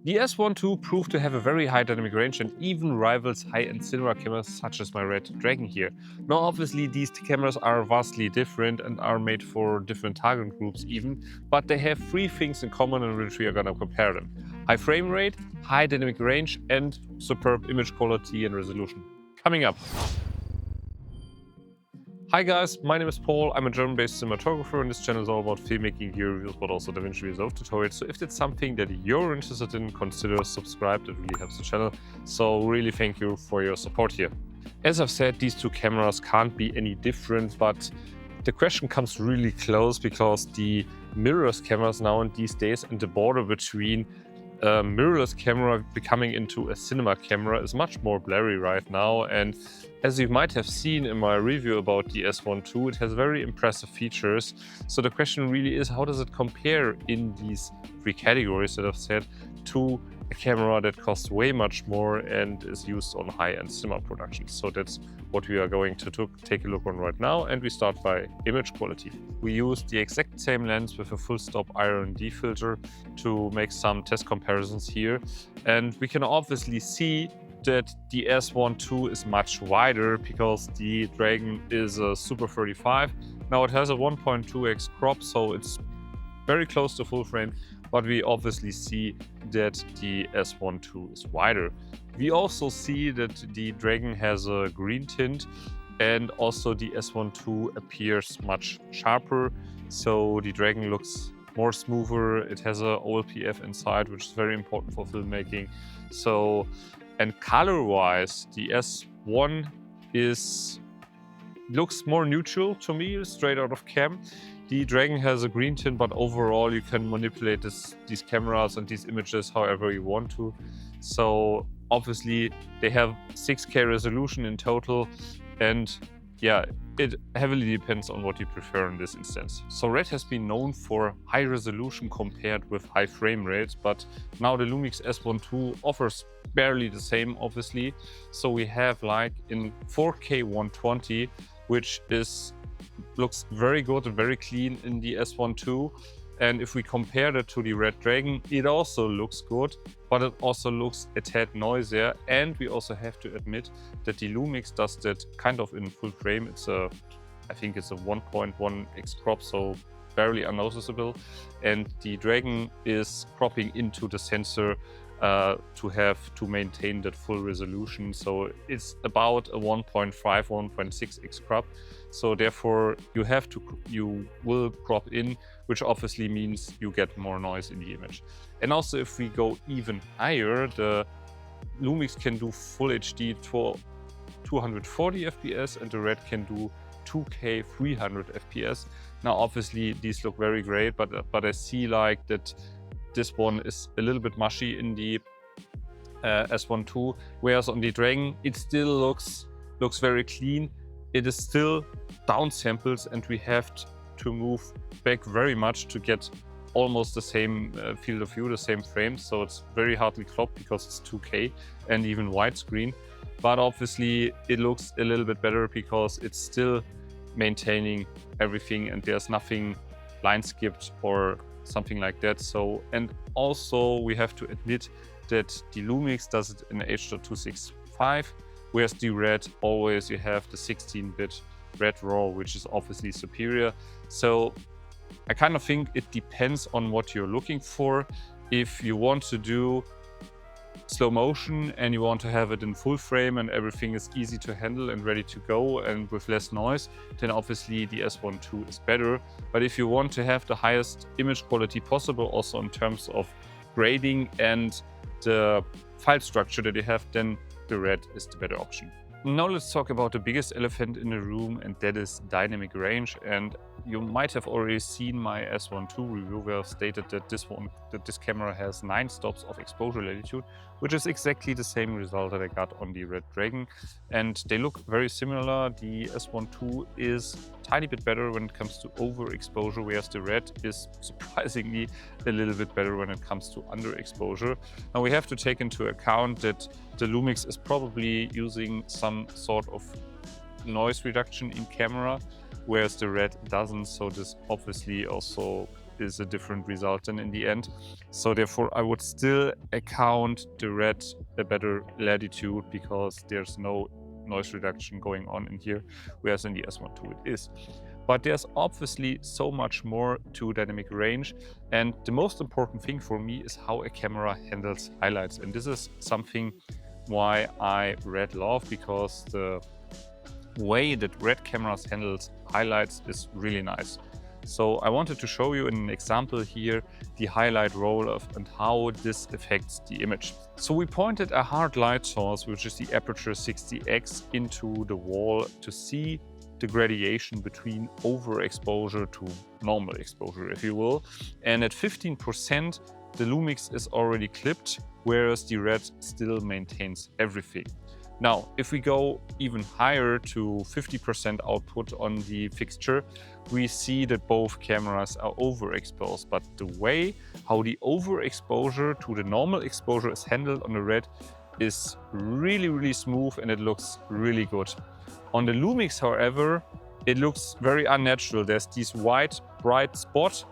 The S1 II proved to have a very high dynamic range and even rivals high-end cinema cameras such as my Red Dragon here. Now obviously these cameras are vastly different and are made for different target groups even, but they have three things in common in which we are gonna compare them. High frame rate, high dynamic range and superb image quality and resolution. Coming up. Hi guys, my name is Paul. I'm a German-based cinematographer and this channel is all about filmmaking, gear reviews, but also DaVinci Resolve tutorials. So if that's something that you're interested in, consider subscribe. That really helps the channel. So really thank you for your support here. As I've said, these two cameras can't be any different, but the question comes really close because the mirrorless cameras now in these days and the border between a mirrorless camera becoming into a cinema camera is much more blurry right now. And as you might have seen in my review about the S1 II, it has very impressive features. So the question really is, how does it compare in these three categories that I've said to a camera that costs way much more and is used on high-end cinema productions? So that's what we are going to take a look on right now, and we start by image quality. We use the exact same lens with a full-stop IR&D filter to make some test comparisons here, and we can obviously see that the S1 II is much wider because the Dragon is a Super 35. Now it has a 1.2x crop, so it's very close to full frame, but we obviously see that the S1 II is wider. We also see that the Dragon has a green tint, and also the S1 II appears much sharper, so the Dragon looks more smoother. It has a OLPF inside, which is very important for filmmaking. So, and color-wise, the S1 looks more neutral to me, straight out of cam. The Dragon has a green tint, but overall you can manipulate these cameras and these images however you want to. So obviously they have 6K resolution in total, and yeah, it heavily depends on what you prefer in this instance. So Red has been known for high resolution compared with high frame rates, but now the Lumix S1 II offers barely the same, obviously. So we have like in 4K 120, which looks very good and very clean in the S1 II. And if we compare that to the Red Dragon, it also looks good, but it also looks a tad noisier. And we also have to admit that the Lumix does that kind of in full frame. I think it's a 1.1x crop, so barely unnoticeable. And the Dragon is cropping into the sensor to maintain that full resolution. So it's about a 1.5, 1.6x crop. So therefore you will crop in, which obviously means you get more noise in the image. And also if we go even higher, the Lumix can do full HD for 240 FPS and the Red can do 2K 300 FPS. Now obviously these look very great, but I see like that this one is a little bit mushy in the S1 II, whereas on the Dragon it still looks very clean. It is still down samples and we have to move back very much to get almost the same field of view, the same frame. So it's very hardly cropped because it's 2K and even widescreen. But obviously it looks a little bit better because it's still maintaining everything and there's nothing line skipped or something like that. So, and also we have to admit that the Lumix does it in H.265, whereas the Red always you have the 16-bit Red RAW, which is obviously superior. So I kind of think it depends on what you're looking for. If you want to do slow motion and you want to have it in full frame and everything is easy to handle and ready to go and with less noise, then obviously the S1 II is better. But if you want to have the highest image quality possible, also in terms of grading and the file structure that you have, then the Red is the better option. Now let's talk about the biggest elephant in the room, and that is dynamic range. And you might have already seen my S1 II review where I've stated that this camera has 9 stops of exposure latitude, which is exactly the same result that I got on the Red Dragon. And they look very similar. The S1 II is a tiny bit better when it comes to overexposure, whereas the Red is surprisingly a little bit better when it comes to underexposure. Now we have to take into account that the Lumix is probably using some sort of noise reduction in camera, whereas the Red doesn't. So this obviously also is a different result than in the end. So therefore I would still account the red a better latitude because there's no noise reduction going on in here, whereas in the S1 II it is. But there's obviously so much more to dynamic range, and the most important thing for me is how a camera handles highlights. And this is something why I red love, because the way that red cameras handles highlights is really nice. So I wanted to show you in an example here the highlight roll-off and how this affects the image. So we pointed a hard light source, which is the aperture 60x, into the wall to see the gradation between overexposure to normal exposure, if you will. And at 15%, the Lumix is already clipped, whereas the red still maintains everything. Now, if we go even higher to 50% output on the fixture, we see that both cameras are overexposed. But the way how the overexposure to the normal exposure is handled on the red is really, really smooth, and it looks really good. On the Lumix, however, it looks very unnatural. There's this white, bright spot,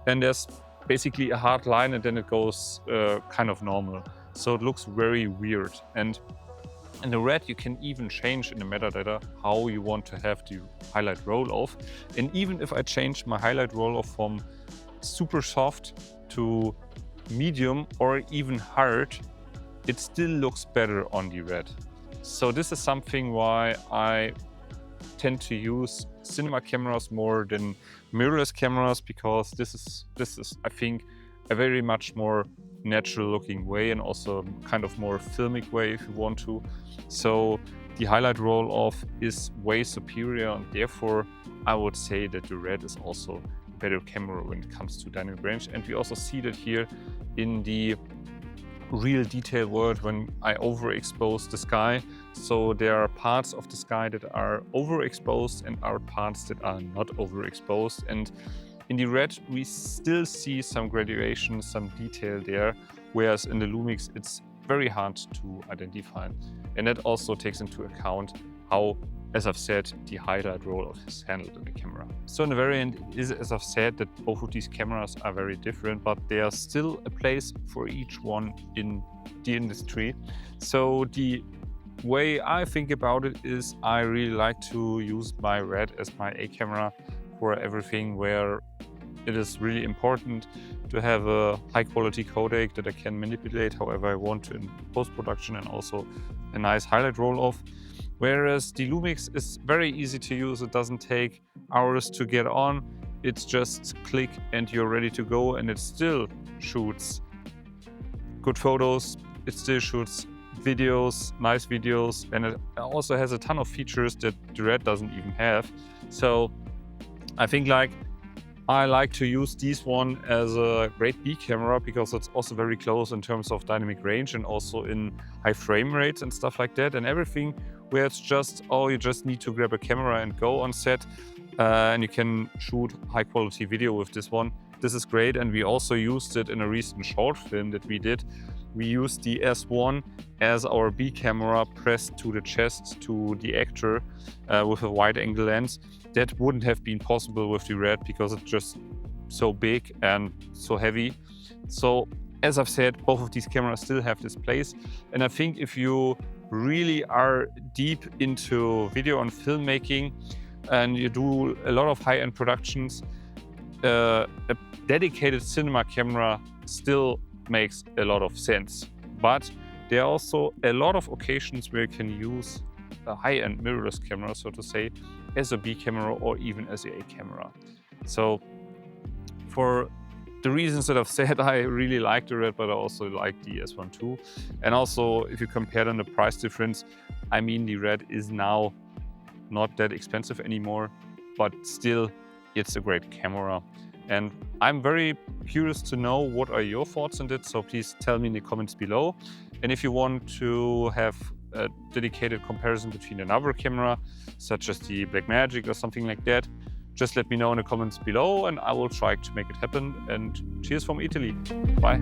and there's basically a hard line, and then it goes kind of normal. So it looks very weird. And in the red, you can even change in the metadata how you want to have the highlight roll-off. And even if I change my highlight roll-off from super soft to medium or even hard, it still looks better on the red. So this is something why I tend to use cinema cameras more than mirrorless cameras, because this is I think a very much more natural looking way, and also kind of more filmic way if you want to. So the highlight roll off is way superior, and therefore I would say that the red is also a better camera when it comes to dynamic range. And we also see that here in the real detail world when I overexpose the sky. So there are parts of the sky that are overexposed and are parts that are not overexposed. And in the red, we still see some graduation, some detail there, whereas in the Lumix, it's very hard to identify. And that also takes into account how, as I've said, the highlight roll-off is handled in the camera. So in the very end, it is, as I've said, that both of these cameras are very different, but there's still a place for each one in the industry. So the way I think about it is I really like to use my red as my A camera for everything where it is really important to have a high quality codec that I can manipulate however I want to in post-production, and also a nice highlight roll-off. Whereas the Lumix is very easy to use. It doesn't take hours to get on. It's just click and you're ready to go, and it still shoots good photos. It still shoots videos, nice videos, and it also has a ton of features that the red doesn't even have. So I think I like to use this one as a great B camera because it's also very close in terms of dynamic range and also in high frame rates and stuff like that, and everything where it's just, oh, you just need to grab a camera and go on set and you can shoot high quality video with this one. This is great, and we also used it in a recent short film that we did. We used the S1 as our B camera pressed to the chest to the actor with a wide angle lens. That wouldn't have been possible with the red because it's just so big and so heavy. So as I've said, both of these cameras still have this place. And I think if you really are deep into video and filmmaking and you do a lot of high-end productions, a dedicated cinema camera still makes a lot of sense. But there are also a lot of occasions where you can use a high-end mirrorless camera, so to say, as a B camera or even as a camera. So for the reasons that I've said, I really like the red, but I also like the S1 II. And also, if you compare them, the price difference, I mean, the red is now not that expensive anymore, but still, it's a great camera. And I'm very curious to know what are your thoughts on it, so please tell me in the comments below. And if you want to have a dedicated comparison between another camera, such as the Blackmagic or something like that, just let me know in the comments below and I will try to make it happen. And cheers from Italy. Bye.